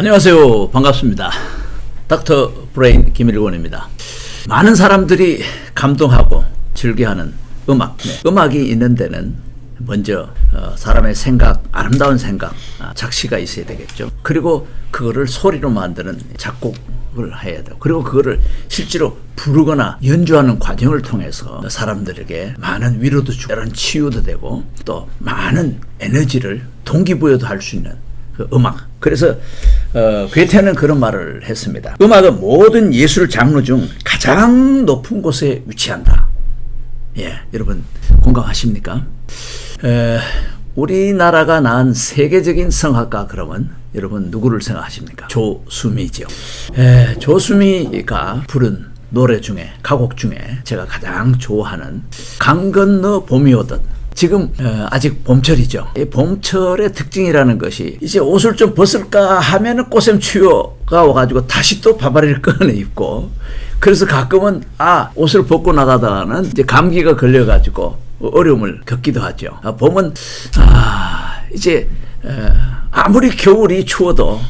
안녕하세요. 반갑습니다. 닥터 브레인 김일권입니다. 많은 사람들이 감동하고 즐겨하는 음악. 음악이 있는 데는 먼저 사람의 생각, 아름다운 생각, 작시가 있어야 되겠죠. 그리고 그거를 소리로 만드는 작곡을 해야 돼요. 그리고 그거를 실제로 부르거나 연주하는 과정을 통해서 사람들에게 많은 위로도 주고 이런 치유도 되고 또 많은 에너지를 동기부여도 할 수 있는 그 음악. 그래서 괴테는 그런 말을 했습니다. 음악은 모든 예술 장르 중 가장 높은 곳에 위치한다. 예, 여러분 공감하십니까? 우리나라가 낳은 세계적인 성악가 그러면 여러분 누구를 생각하십니까? 조수미죠. 조수미가 부른 노래 중에 가곡 중에 제가 가장 좋아하는 강 건너 봄이 오듯. 지금 아직 봄철이죠. 이 봄철의 특징이라는 것이 이제 옷을 좀 벗을까 하면은 꽃샘추위가 와가지고 다시 또 바바리를 꺼내 입고, 그래서 가끔은 옷을 벗고 나가다가는 이제 감기가 걸려가지고 어려움을 겪기도 하죠. 봄은 이제 아무리 겨울이 추워도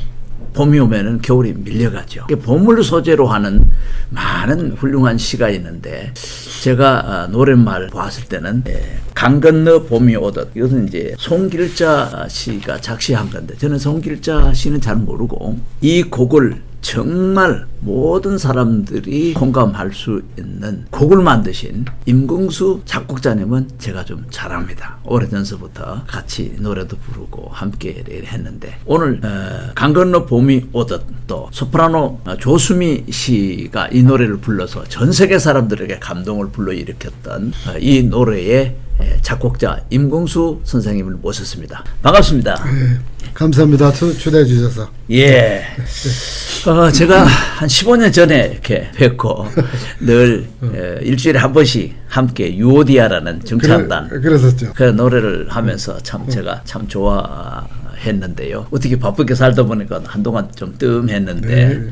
봄이 오면은 겨울이 밀려가죠. 봄을 소재로 하는 많은 훌륭한 시가 있는데, 제가 노랫말 봤을 때는 강 건너 봄이 오듯, 이것은 이제 송길자 씨가 작시한 건데, 저는 송길자 씨는 잘 모르고 이 곡을 정말 모든 사람들이 공감할 수 있는 곡을 만드신 임궁수 작곡자님은 제가 좀 잘합니다. 오래전서부터 같이 노래도 부르고 함께 했는데, 오늘 강 건너 봄이 오듯 또 소프라노 조수미 씨가 이 노래를 불러서 전 세계 사람들에게 감동을 불러일으켰던 이 노래의 작곡자 임궁수 선생님을 모셨습니다. 반갑습니다. 네, 감사합니다. 초대해 주셔서. 예. 제가 한 15년 전에 이렇게 뵙고 늘 일주일에 한 번씩 함께 유오디아라는 정찬단 그랬었죠. 그 노래를 하면서 참 제가 참 좋아했는데요. 어떻게 바쁘게 살다 보니까 한동안 좀 뜸했는데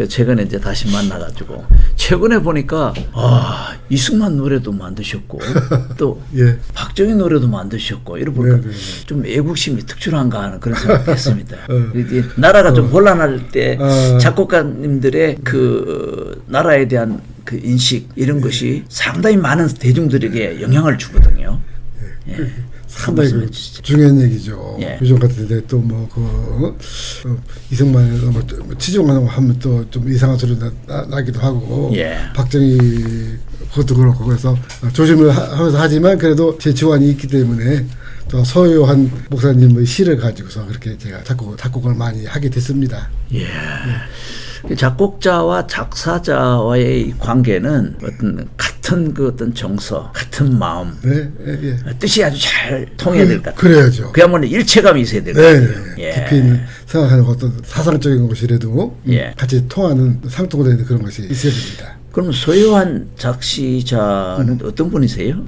최근에 이제 다시 만나가지고 최근에 보니까 이승만 노래도 만드셨고 또 예. 박정희 노래도 만드셨고 이러 보니까 좀 애국심이 특출한가 하는 그런 생각했습니다. 나라가 좀 곤란할 때 작곡가님들의 그 나라에 대한 그 인식 이런 것이 상당히 많은 대중들에게 영향을 주거든요. 예. 상당히 중요한 얘기죠. 예. 요즘 같은데 또 이승만에 치중하는 거 하면 또 좀 이상한 소리 나기도 하고, 예. 박정희 그것도 그렇고, 그래서 조심을 하면서 하지만 그래도 제 지원이 있기 때문에 또 서요한 목사님의 시를 가지고서 그렇게 제가 작곡을 많이 하게 됐습니다. 예. 작곡자와 작사자와의 관계는 같은 어떤 정서, 같은 마음, 뜻이 아주 잘 통해야 될 것 같아요. 그래야죠. 그야말로 일체감이 있어야 될 것 같아요. 예. 깊이 있는 생각하는 어떤 사상적인 것이라도 같이 통하는 상통되는 그런 것이 있어야 됩니다. 그럼 소요한 작시자는 어떤 분이세요?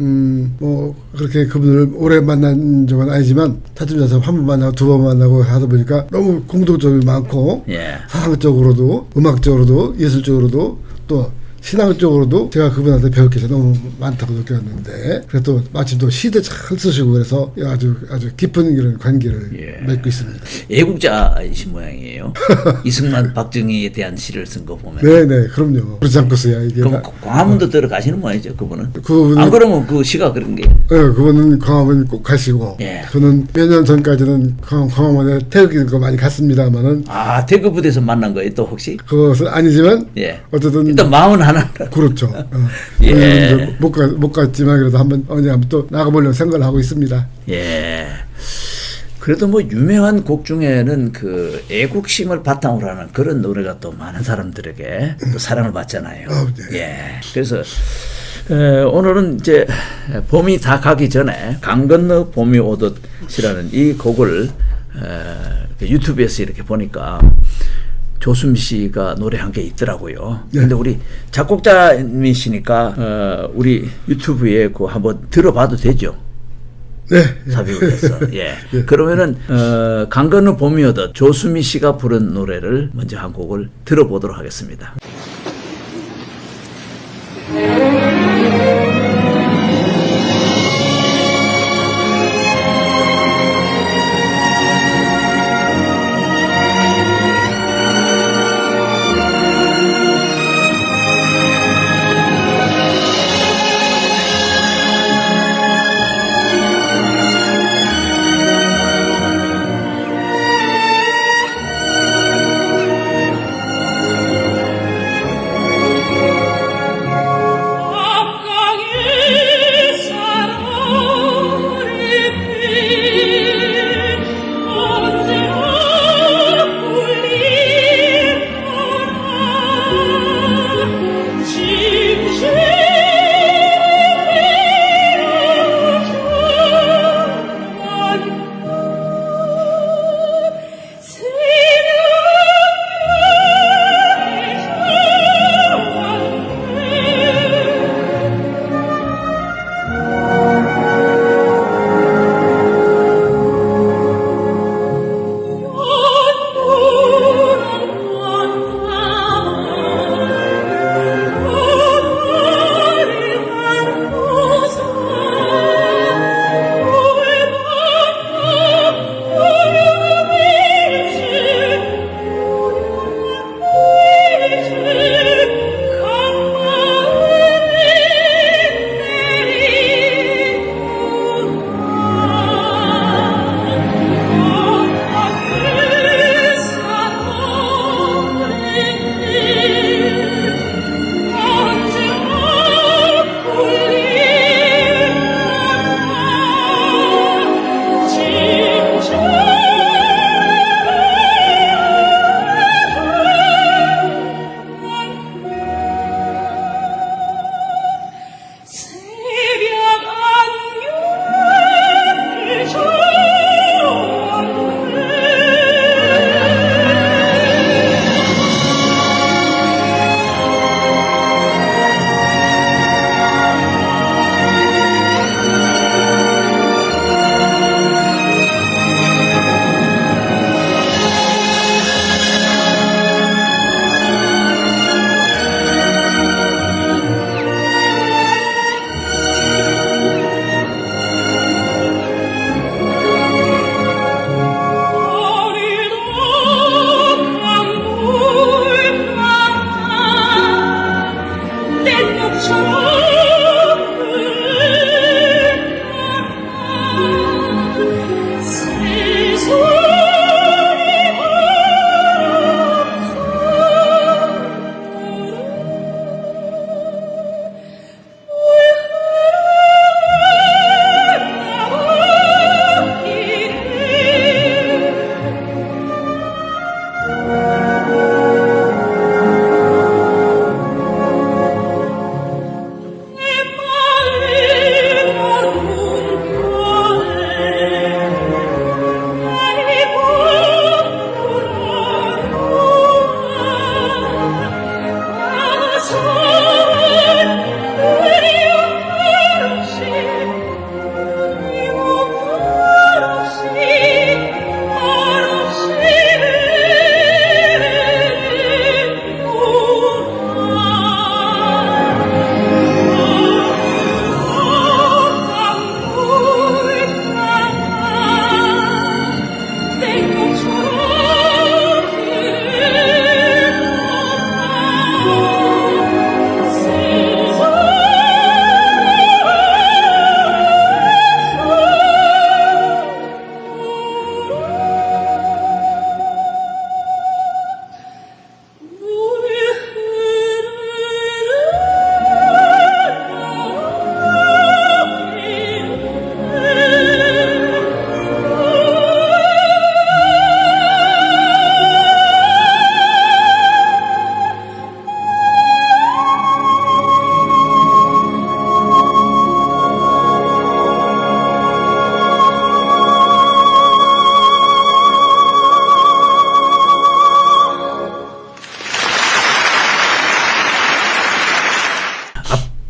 그렇게 그분을 오래 만난 적은 아니지만 타집자서 한 번 만나고 두 번 만나고 하다 보니까 너무 공통점이 많고, 사상적으로도 음악적으로도 예술적으로도 또 신앙적으로도 제가 그분한테 배울 게 너무 많다고 느꼈는데, 그래도 마침 또 시도 잘 쓰시고 그래서 아주 깊은 이런 관계를 맺고 있습니다. 애국자이신 모양이에요. 이승만, 박정희에 대한 시를 쓴 거 보면. 네네, 그럼요. 그렇지 않겠어요. 이게 그럼 광화문도 들어가시는 모양이죠, 그분은. 그분은 안 그러면 그 시가 그런 게. 그분은 광화문 꼭 가시고, 저는 몇 년 전까지는 광화문에 태극기 많이 갔습니다만은. 태극 부대에서 만난 거예요, 또 혹시? 그것은 아니지만, 어쨌든 일단 마음은 하나. 그렇죠. 못 갔지만 그래도 언제 한번 또 나가보려고 생각을 하고 있습니다. 예. 그래도 유명한 곡 중에는 그 애국심을 바탕으로 하는 그런 노래가 또 많은 사람들에게 또 사랑을 받잖아요. 예. 그래서 오늘은 이제 봄이 다 가기 전에 강 건너 봄이 오듯이라는 이 곡을 유튜브에서 이렇게 보니까 조수미 씨가 노래한 게 있더라고요. 근데 우리 작곡자님이시니까 우리 유튜브에 그 한번 들어봐도 되죠? 네. 삽입을 해서. 예. 그러면은 강 건너 봄이 오듯 조수미 씨가 부른 노래를 먼저 한 곡을 들어보도록 하겠습니다.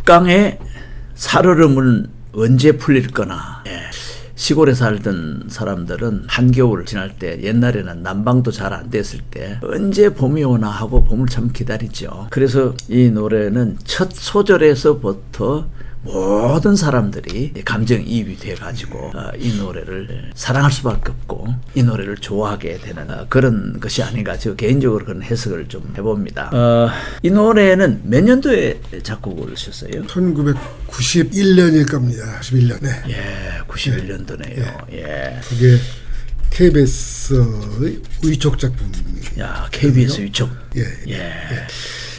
북강의 살얼음은 언제 풀릴 거나. 시골에 살던 사람들은 한겨울 지날 때 옛날에는 난방도 잘 안 됐을 때 언제 봄이 오나 하고 봄을 참 기다리죠. 그래서 이 노래는 첫 소절에서부터 모든 사람들이 감정이입이 돼가지고 이 노래를 사랑할 수밖에 없고 이 노래를 좋아하게 되는 그런 것이 아닌가. 저 개인적으로 그런 해석을 좀 해봅니다. 이 노래는 몇 년도에 작곡을 하셨어요? 1991년일 겁니다. 91년. 네. 예, 91년도네요. 예. 그게 KBS의 위촉 작품입니다. 야, KBS 위촉. 예.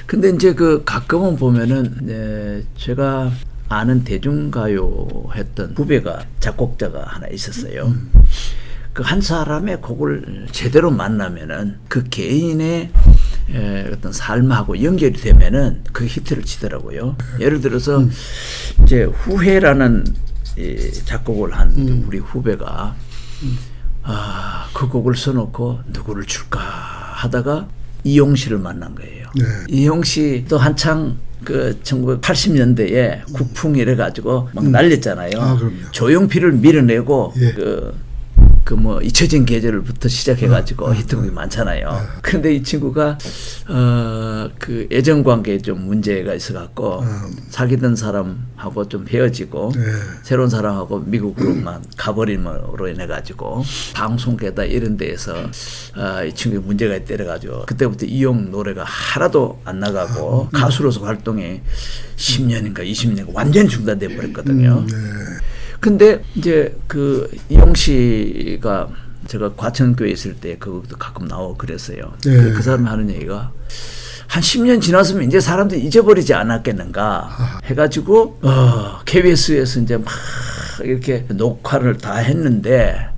근데 이제 그 가끔은 보면은 제가 아는 대중가요 했던 후배가 작곡자가 하나 있었어요. 그 한 사람의 곡을 제대로 만나면은 그 개인의 어떤 삶하고 연결이 되면은 그 히트를 치더라고요. 예를 들어서 이제 후회라는 이 작곡을 한 우리 후배가 그 곡을 써놓고 누구를 줄까 하다가 이용 씨를 만난 거예요. 네. 이용 씨도 한창 그 1980년대에 국풍 이래가지고 막 날렸잖아요. 그럼요. 조용필을 밀어내고 예. 그 뭐 잊혀진 계절부터 시작해가지고 히트곡이 많잖아요. 그런데 이 친구가 그 애정 관계에 좀 문제가 있어갖고 사귀던 사람하고 좀 헤어지고 새로운 사람하고 미국으로만 가버림으로 인해가지고 방송계다 이런 데에서 이 친구의 문제가 있대가지고 그때부터 이용 노래가 하나도 안 나가고 가수로서 활동이 10년인가 20년인가 완전히 중단돼 버렸거든요. 근데 이제 그 이용 씨가 제가 과천교에 있을 때 그것도 가끔 나오고 그랬어요. 그 사람이 하는 얘기가 한 10년 지났으면 이제 사람들이 잊어버리지 않았겠는가 해가지고 KBS에서 이제 막 이렇게 녹화를 다 했는데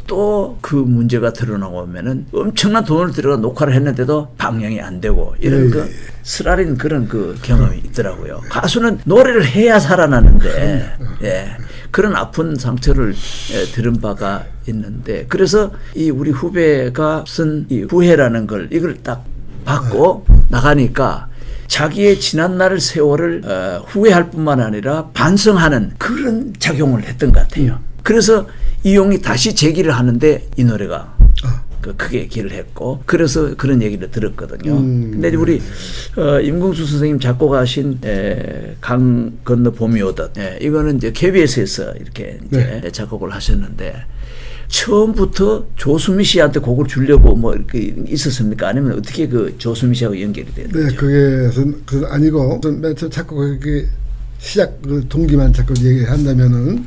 또 그 문제가 드러나고 오면은 엄청난 돈을 들여가 녹화를 했는데도 방영이 안 되고 이런 그 쓰라린 그런 그 경험이 있더라고요. 가수는 노래를 해야 살아나는데 그런 아픈 상처를 들은 바가 있는데 그래서 이 우리 후배가 쓴 이 후회라는 걸 이걸 딱 받고 나가니까 자기의 지난날 세월을 후회할 뿐만 아니라 반성하는 그런 작용을 했던 것 같아요. 그래서 이용이 다시 제기를 하는데 이 노래가 크게 기를 했고 그래서 그런 얘기를 들었거든요. 근데 우리 임궁수 선생님 작곡하신 강 건너 봄이 오듯 이거는 이제 KBS에서 이렇게 이제 작곡을 하셨는데 처음부터 조수미 씨한테 곡을 주려고 뭐 이렇게 있었습니까? 아니면 어떻게 그 조수미 씨하고 연결이 됐는지? 네, 그게 아니고 맨 처음 작곡 시작 그 동기만 자꾸 얘기한다면은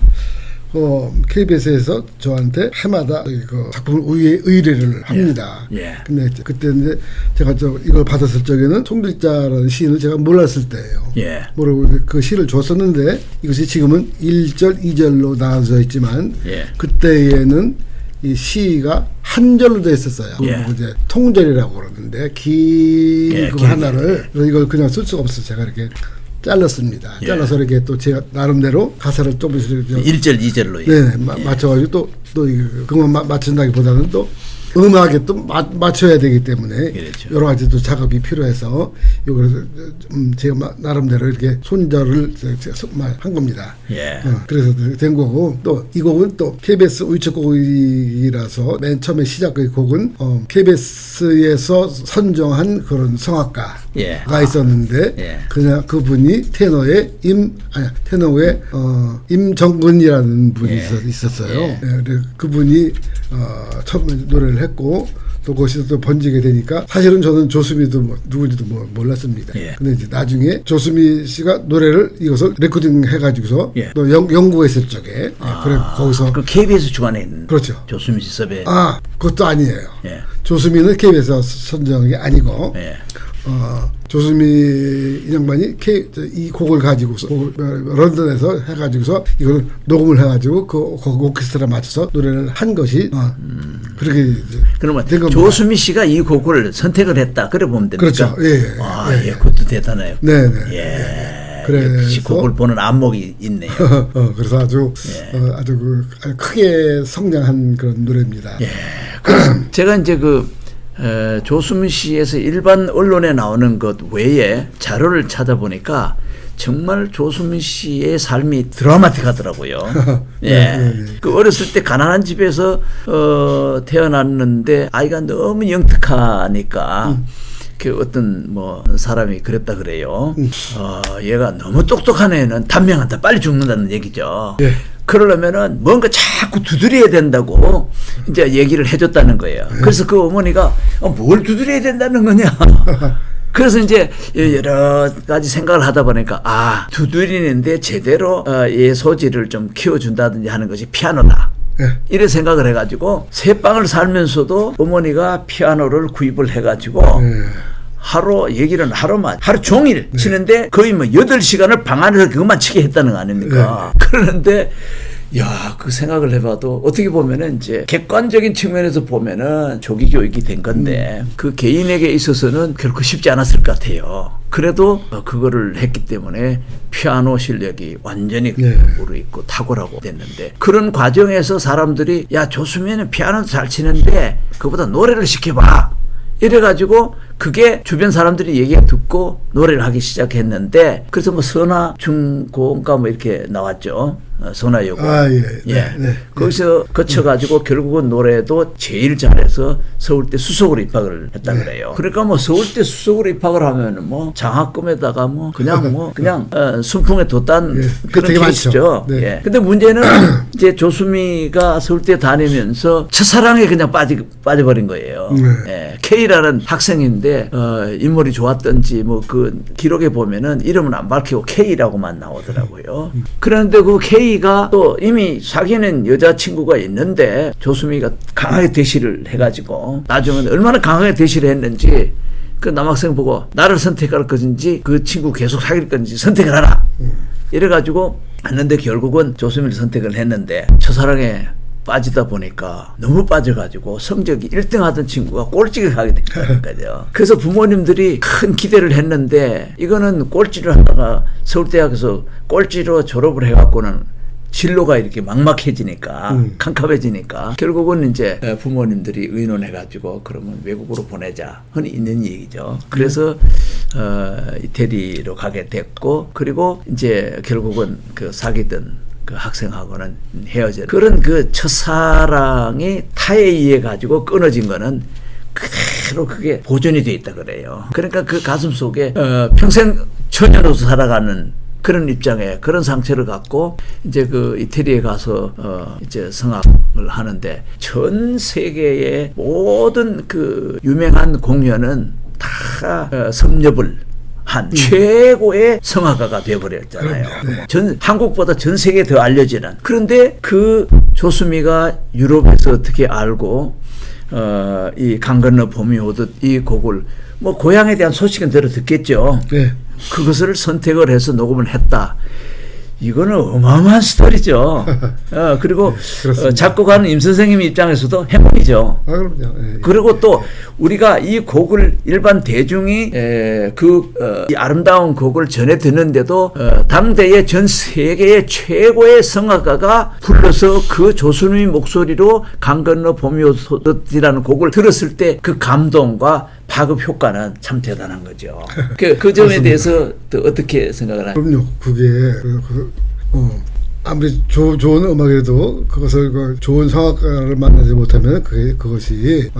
KBS에서 저한테 해마다 그 작품을 의뢰를 합니다. 근데 그때 이제 제가 이걸 받았을 적에는 송길자라는 시인을 제가 몰랐을 때예요. 모르고 그 시를 줬었는데 이것이 지금은 1절, 2절로 나눠져 있지만 그때에는 이 시가 한 절로 되어 있었어요. 이제 통절이라고 그러는데 긴 그 하나를 그래서 이걸 그냥 쓸 수가 없어서 제가 이렇게 잘랐습니다. 잘라서 이렇게 또 제가 나름대로 가사를 조금씩 1절, 2절로 맞춰가지고 또 그만 맞춘다기보다는 또 음악에 또 맞춰야 되기 때문에 여러 가지 또 작업이 필요해서 이걸 제가 나름대로 이렇게 손절을 한 겁니다. 그래서 된 거고 또 이 곡은 또 KBS 위촉곡이라서 맨 처음에 시작의 곡은 KBS에서 선정한 그런 성악가가 있었는데 그냥 그분이 테너의 임정근이라는 분이 있었어요. 그분이 처음에 노래를 했고 또 거기서 또 번지게 되니까 사실은 저는 조수미도 누군지도 몰랐습니다. 근데 이제 나중에 조수미 씨가 노래를 이것을 레코딩 해가지고서 또 영국에 있을 적에 그래 거기서 그 KBS 주관에 있는 그렇죠. 조수미 씨 섭외. 그것도 아니에요. 조수미는 KBS에서 선정이 아니고 조수미 이 양반이 이 곡을 가지고서 런던에서 해가지고서 이걸 녹음을 해가지고 그 오케스트라 맞춰서 노래를 한 것이 그렇게 그러면 조수미 씨가 이 곡을 선택을 했다 그래 보면 됩니까? 그렇죠. 그것도 대단해요. 그래서 곡을 보는 안목이 있네요. 그래서 아주 크게 성장한 그런 노래입니다. 제가 이제 조수미 씨에서 일반 언론에 나오는 것 외에 자료를 찾아보니까 정말 조수민 씨의 삶이 드라마틱하더라고요. 예. 네. 그 어렸을 때 가난한 집에서 태어났는데 아이가 너무 영특하니까 그 어떤 뭐 사람이 그랬다 그래요. 얘가 너무 똑똑한 애는 단명한다, 빨리 죽는다는 얘기죠. 예. 그러려면은 뭔가 자꾸 두드려야 된다고 이제 얘기를 해줬다는 거예요. 그래서 그 어머니가 뭘 두드려야 된다는 거냐. 그래서 이제 여러 가지 생각을 하다 보니까 두드리는데 제대로 얘 소질을 좀 키워준다든지 하는 것이 피아노다. 이래 생각을 해가지고 새빵을 살면서도 어머니가 피아노를 구입을 해가지고 얘기는 하루 종일 치는데 거의 뭐 8시간을 방 안에서 그것만 치게 했다는 거 아닙니까? 그러는데 그 생각을 해봐도 어떻게 보면은 이제 객관적인 측면에서 보면은 조기 교육이 된 건데 그 개인에게 있어서는 결코 쉽지 않았을 것 같아요. 그래도 그거를 했기 때문에 피아노 실력이 완전히 무르익고 탁월하고 됐는데, 그런 과정에서 사람들이 조수민은 피아노도 잘 치는데 그보다 노래를 시켜봐. 이래가지고 그게 주변 사람들이 얘기 듣고 노래를 하기 시작했는데, 그래서 뭐 선화 중고인가 뭐 이렇게 나왔죠. 선화여고. 거기서 거쳐가지고 결국은 노래도 제일 잘해서 서울대 수석으로 입학을 했다 그래요. 그러니까 뭐 서울대 수석으로 입학을 하면 뭐 장학금에다가 뭐 그냥 순풍에 뒀단 그런 케이스죠. 근데 문제는 이제 조수미가 서울대 다니면서 첫사랑에 그냥 빠져버린 거예요. K라는 학생인데 인물이 좋았던지 뭐 그 기록에 보면은 이름은 안 밝히고 K라고만 나오더라고요. 그런데 그 K가 또 이미 사귀는 여자친구가 있는데 조수미가 강하게 대시를 해가지고 나중에 얼마나 강하게 대시를 했는지 그 남학생 보고 나를 선택할 것인지 그 친구 계속 사귈 건지 선택을 하라. 이래가지고 했는데 결국은 조수미를 선택을 했는데 첫사랑에 빠지다 보니까 너무 빠져가지고 성적이 1등 하던 친구가 꼴찌를 하게 된 거죠. 그래서 부모님들이 큰 기대를 했는데 이거는 꼴찌를 하다가 서울대학에서 꼴찌로 졸업을 해갖고는 진로가 이렇게 막막해지니까 캄캄해지니까 결국은 이제 부모님들이 의논해가지고 그러면 외국으로 보내자 흔히 있는 얘기죠. 그래서 이태리로 가게 됐고, 그리고 이제 결국은 그 사귀던 그 학생하고는 헤어져. 그런 그 첫사랑이 타에 의해 가지고 끊어진 거는 그대로 그게 보존이 돼 있다 그래요. 그러니까 그 가슴 속에 평생 처녀로서 살아가는 그런 입장에 그런 상처를 갖고 이제 그 이태리에 가서 이제 성악을 하는데 전 세계의 모든 그 유명한 공연은 다 섭렵을 한 최고의 성악가가 되어버렸잖아요. 한국보다 전 세계에 더 알려지는. 그런데 그 조수미가 유럽에서 어떻게 알고 이 강 건너 봄이 오듯 이 곡을 뭐 고향에 대한 소식은 들어 듣겠죠. 그것을 선택을 해서 녹음을 했다. 이거는 어마어마한 스토리죠. 그리고 작곡하는 임 선생님 입장에서도 행운이죠. 그럼요. 그리고 또 우리가 이 곡을 일반 대중이 이 아름다운 곡을 전해 듣는데도 당대의 전 세계의 최고의 성악가가 불러서 그 조수미 목소리로 강 건너 봄이 오듯이라는 곡을 들었을 때 그 감동과 파급 효과는 참 대단한 거죠. 그 점에 대해서 또 어떻게 생각을 하나요? 그럼요. 그게 아무리 좋은 음악이라도 그것을 좋은 성악가를 만나지 못하면 그것이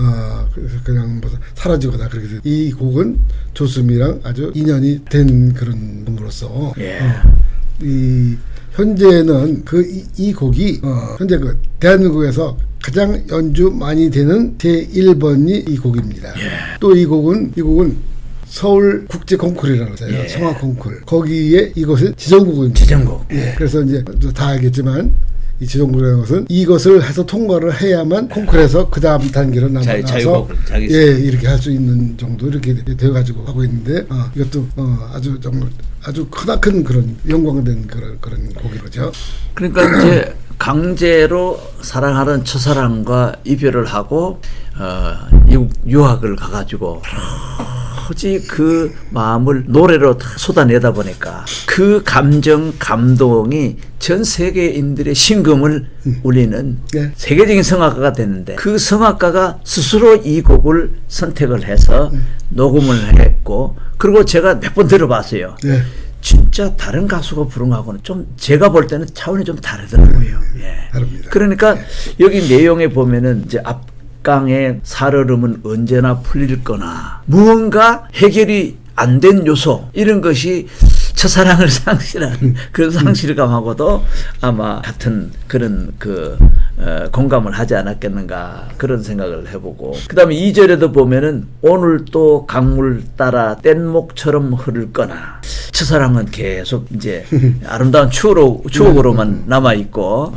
그냥 뭐 사라지거나 그렇게 돼요. 이 곡은 조수미랑 아주 인연이 된 그런 곡으로서 이 현재는 이 곡이 현재 그 대한민국에서 가장 연주 많이 되는 제1번이 이 곡입니다. 또 이 곡은 서울 국제 콩쿠르라고 해요. 성악 콩쿠르. 거기에 이것은 지정곡입니다. 지정곡. 그래서 이제 다 알겠지만 이 지정곡이라는 것은 이것을 해서 통과를 해야만 콩쿠르에서 그 다음 단계로 나가서 이렇게 할 수 있는 정도 이렇게 되어가지고 하고 있는데 이것도 아주 크나큰 그런 영광된 그런 곡이죠. 그러니까 이제 강제로 사랑하는 첫사랑과 이별을 하고 유학을 가가지고 도저히 그 마음을 노래로 다 쏟아내다 보니까 그 감정, 감동이 전 세계인들의 심금을 울리는 세계적인 성악가가 됐는데, 그 성악가가 스스로 이 곡을 선택을 해서 녹음을 했고, 그리고 제가 몇 번 들어봤어요. 진짜 다른 가수가 부른 거하고는 좀 제가 볼 때는 차원이 좀 다르더라고요. 예. 다릅니다. 그러니까 여기 내용에 보면은 이제 앞강의 살얼음은 언제나 풀릴 거나 무언가 해결이 안 된 요소 이런 것이 첫사랑을 상실한 그런 상실감하고도 아마 같은 그런 공감을 하지 않았겠는가 그런 생각을 해보고 그다음에 2절에도 보면은 오늘 또 강물 따라 뗏목처럼 흐를 거나 첫사랑은 계속 이제 아름다운 추억으로만 남아있고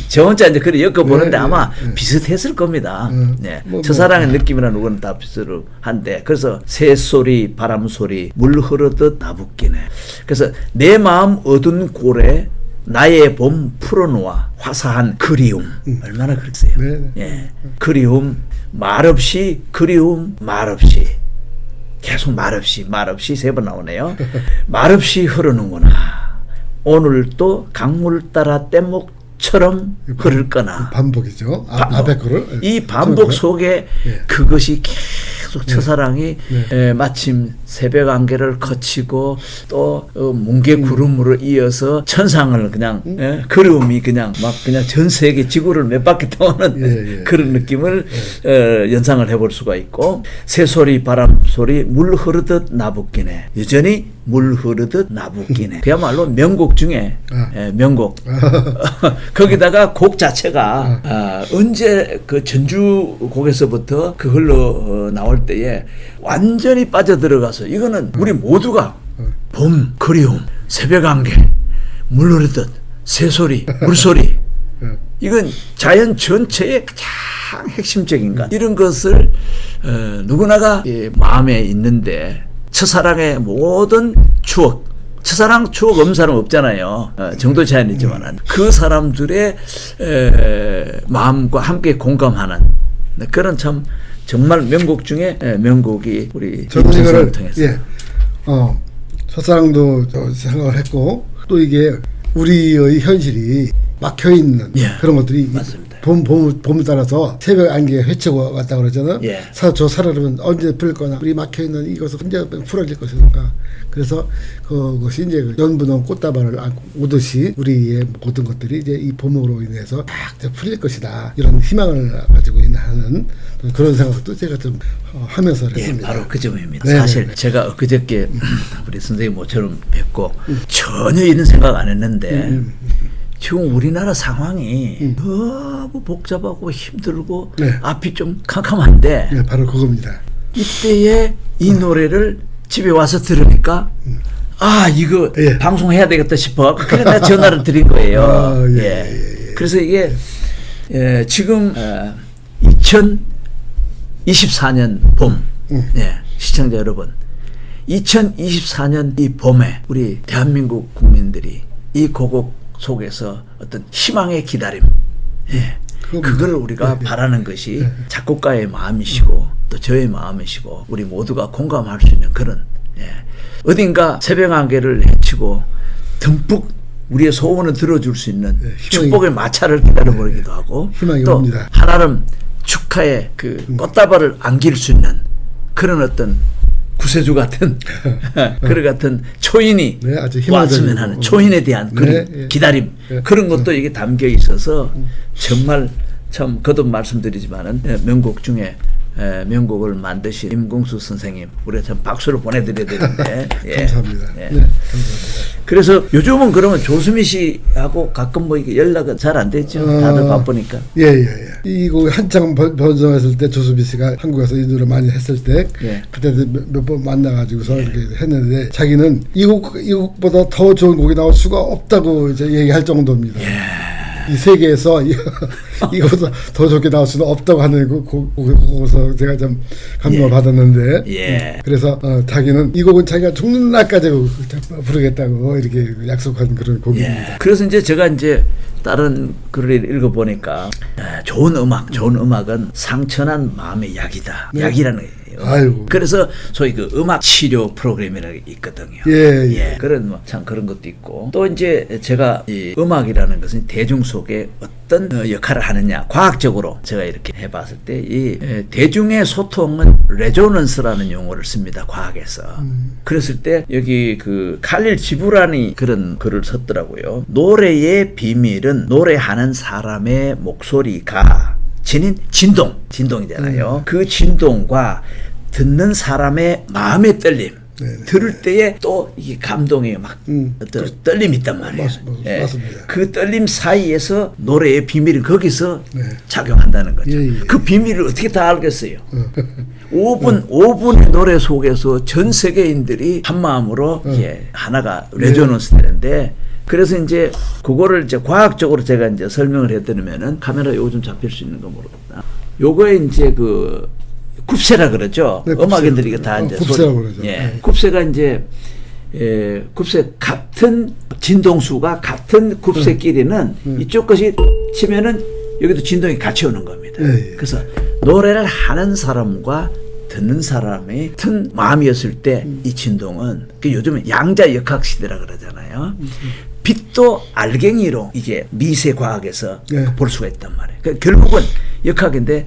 저 혼자 이제 그래 엮어보는데 아마 비슷했을 겁니다. 네. 첫사랑의 느낌이라는 거는 다 비슷을 한데 그래서 새소리 바람소리 물 흐르듯 나붓기네. 그래서 내 마음 어두운 골에 나의 봄 풀어놓아 화사한 그리움 얼마나 그랬어요. 예. 그리움 말없이 그리움 말없이 계속 말없이 3번 나오네요. 말없이 흐르는구나. 오늘 또 강물 따라 뗏목처럼 흐를 거나. 반복이죠. 앞에 거를. 이 반복 속에 그것이 계속 첫사랑이 마침 새벽 안개를 거치고 또 뭉게 구름으로 이어서 천상을 그냥 그리움이 그냥 막 그냥 전 세계 지구를 몇 바퀴 도는 그런 느낌을 연상을 해볼 수가 있고 새소리 바람소리 물 흐르듯 나붓기네. 여전히 물 흐르듯 나붓기네. 그야말로 명곡 중에 명곡. 거기다가 곡 자체가 언제 그 전주곡에서부터 그 흘러 나올 때에 완전히 빠져들어가서 이거는 우리 모두가 봄, 그리움, 새벽 안개, 물 흐르듯 새소리, 물소리 이건 자연 전체의 가장 핵심적인 것 이런 것을 누구나가 마음에 있는데 첫사랑의 모든 추억 첫사랑 추억 없는 사람 없잖아요. 정도 차이는 있지만 그 사람들의 마음과 함께 공감하는 그런 참 정말 명곡 중에 명곡이 우리 이거를 통해서 첫사랑도 생각을 했고 또 이게 우리의 현실이 막혀 있는 그런 것들이 맞습니다. 봄을 따라서 새벽 안개가 헤치고 왔다 그러잖아요. 저 살얼음은 언제 풀릴 거나 우리 막혀 있는 이것을 언제 풀어질 것인가. 그래서 그것이 이제 연분홍 꽃다발을 오듯이 우리의 모든 것들이 이제 이 봄으로 인해서 딱 풀릴 것이다. 이런 희망을 가지고 하는 그런 생각도 제가 좀 하면서 했습니다. 바로 그 점입니다. 사실 제가 그저께 우리 선생님 모처럼 뵙고 전혀 이런 생각 안 했는데 지금 우리나라 상황이 너무 복잡하고 힘들고 앞이 좀 캄캄한데 바로 그겁니다. 이때에 이 노래를 집에 와서 들으니까 이거 방송해야 되겠다 싶어. 그래서 내가 전화를 드린 거예요. 그래서 이게 지금 2024년 봄 시청자 여러분 2024년 이 봄에 우리 대한민국 국민들이 이 고곡 속에서 어떤 희망의 기다림 그걸 우리가 바라는 것이 작곡가의 마음이시고 또 저의 마음이시고 우리 모두가 공감할 수 있는 그런 어딘가 새벽 안개를 헤치고 듬뿍 우리의 소원을 들어줄 수 있는 축복의 마차를 기다려보기도 하고 또 옵니다. 한아름 축하의 그 꽃다발을 안길 수 있는 그런 어떤 구세주 같은 그런 같은 초인이 왔으면 하는 초인에 대한 그런 기다림 그런 것도 이게 담겨 있어서 정말 참 거듭 말씀드리지만은 명곡 중에 명곡을 만드신 임공수 선생님 우리가 참 박수를 보내드려야 되는데 감사합니다. 감사합니다. 그래서 요즘은 그러면 조수미 씨하고 가끔 뭐 이게 연락은 잘 안 되죠. 다들 바쁘니까. 이 곡 한창 번성했을 때 조수미 씨가 한국에서 이 노래 많이 했을 때 그때도 몇 번 만나가지고서 이렇게 했는데 자기는 이 곡보다 더 좋은 곡이 나올 수가 없다고 이제 얘기할 정도입니다. 이 세계에서 이거보다 더 좋게 나올 수는 없다고 하는 곡에서 제가 좀 감동을 받았는데 그래서 자기는 이 곡은 자기가 죽는 날까지 부르겠다고 이렇게 약속한 그런 곡입니다. 그래서 이제 제가 이제 다른 글을 읽어보니까 좋은 음악은 상처난 마음의 약이다. 약이라는 아이고. 그래서 소위 그 음악 치료 프로그램이라는 게 있거든요. 예. 그런 뭐 참 그런 것도 있고 또 이제 제가 이 음악이라는 것은 대중 속에 어떤 역할을 하느냐 과학적으로 제가 이렇게 해봤을 때 이 대중의 소통은 레조넌스라는 용어를 씁니다. 과학에서. 그랬을 때 여기 그 칼릴 지브란이 그런 글을 썼더라고요. 노래의 비밀은 노래하는 사람의 목소리가 지닌 진동이잖아요. 그 진동과 듣는 사람의 마음의 떨림. 네네. 들을 때에 또 이게 감동이 막 어떤 떨림이 있단 말이에요. 맞습니다. 그 떨림 사이에서 노래의 비밀은 거기서 네. 작용한다는 거죠. 예. 그 비밀을 어떻게 다 알겠어요? 5분의 노래 속에서 전 세계인들이 한 마음으로 이게 하나가 레조넌스 되는데 그래서 이제 그거를 이제 과학적으로 제가 이제 설명을 해드리면은 카메라 요즘 잡힐 수 있는 거 모르겠다. 요거에 이제 그 굽세라 그러죠. 네, 음악인들이 이게 다 이제 굽세라고 그러죠. 예. 굽세가 이제 굽세 같은 진동수가 같은 굽세끼리는 이쪽 것이 치면은 여기도 진동이 같이 오는 겁니다. 예. 그래서 노래를 하는 사람과 듣는 사람의 같은 마음이었을 때 이 진동은 요즘은 양자역학 시대라 그러잖아요. 빛도 알갱이로 이게 미세 과학에서 볼 수가 있단 말이에요. 그러니까 결국은 역학인데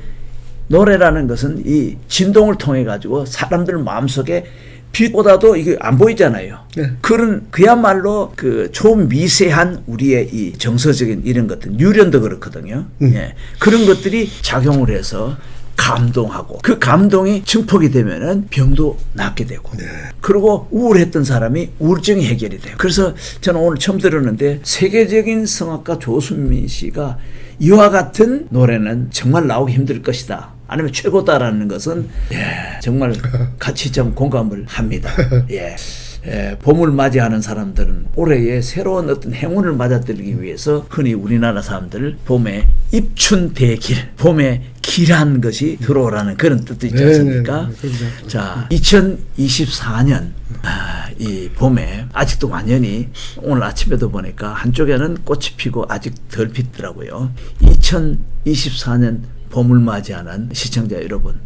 노래라는 것은 이 진동을 통해 가지고 사람들 마음속에 빛보다도 이게 안 보이잖아요. 그런 그야말로 그 초미세한 우리의 이 정서적인 이런 것들 유련도 그렇거든요. 예. 그런 것들이 작용을 해서 감동하고 그 감동이 증폭이 되면은 병도 낫게 되고 그리고 우울했던 사람이 우울증이 해결이 돼요. 그래서 저는 오늘 처음 들었는데 세계적인 성악가 조수민 씨가 이와 같은 노래는 정말 나오기 힘들 것이다. 아니면 최고다라는 것은 정말 같이 좀 공감을 합니다. 봄을 맞이하는 사람들은 올해의 새로운 어떤 행운을 맞아들기 위해서 흔히 우리나라 사람들 봄에 입춘대길, 봄에 길한 것이 들어오라는 그런 뜻도 있지 않습니까? 자, 2024년 이 봄에 아직도 완연히 오늘 아침에도 보니까 한쪽에는 꽃이 피고 아직 덜 피더라고요. 2024년 봄을 맞이하는 시청자 여러분,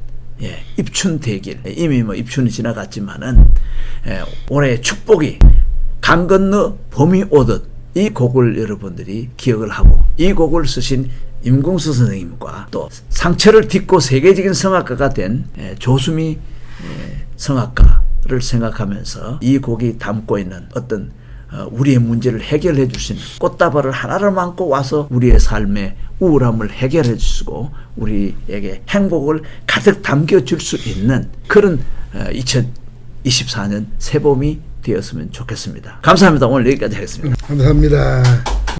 입춘대길 이미 뭐 입춘이 지나갔지만은 올해의 축복이 강 건너 봄이 오듯 이 곡을 여러분들이 기억을 하고 이 곡을 쓰신 임공수 선생님과 또 상처를 딛고 세계적인 성악가가 된 조수미 성악가를 생각하면서 이 곡이 담고 있는 어떤 우리의 문제를 해결해 주시는 꽃다발을 하나를 안고 와서 우리의 삶의 우울함을 해결해 주시고 우리에게 행복을 가득 담겨줄 수 있는 그런 2024년 새봄이 되었으면 좋겠습니다. 감사합니다. 오늘 여기까지 하겠습니다. 감사합니다.